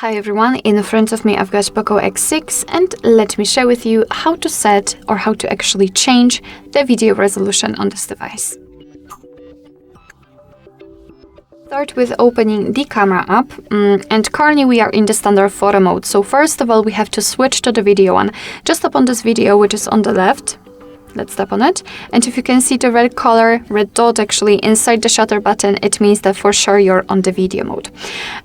Hi everyone, in front of me I've got POCO X6 and let me share with you how to set or how to actually change the video resolution on this device. Start with opening the camera app and currently we are in the standard photo mode. So first of all we have to switch to the video one. Just tap on this video which is on the left. Let's tap on it, and if you can see the red color, red dot actually inside the shutter button, it means that for sure you're on the video mode.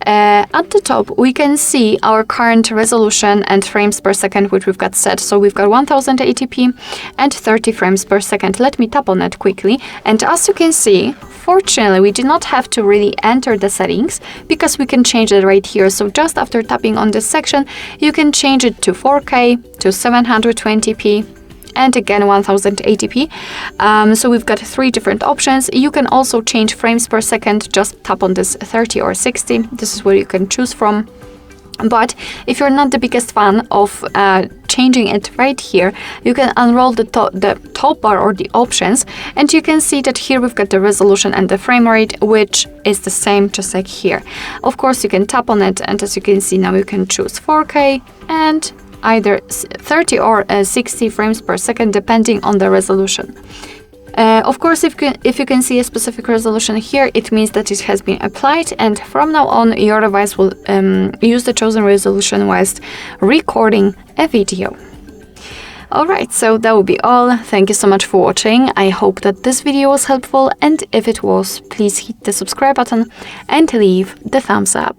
At the top we can see our current resolution and frames per second which we've got set. So we've got 1080p and 30 frames per second. Let me tap on it quickly, and as you can see, fortunately we did not have to really enter the settings because we can change it right here. So just after tapping on this section you can change it to 4K, to 720p, and again 1080p. So we've got 3 different options. You can also change frames per second. Just tap on this 30 or 60. This is where you can choose from. But if you're not the biggest fan of changing it right here, you can unroll the top bar or the options, and you can see that here we've got the resolution and the frame rate, which is the same just like here. Of course you can tap on it, and as you can see now you can choose 4K and either 30 or 60 frames per second depending on the resolution. Of course, if you can see a specific resolution here, it means that it has been applied, and from now on your device will use the chosen resolution whilst recording a video. Alright, so that will be all. Thank you so much for watching. I hope that this video was helpful, and if it was, please hit the subscribe button and leave the thumbs up.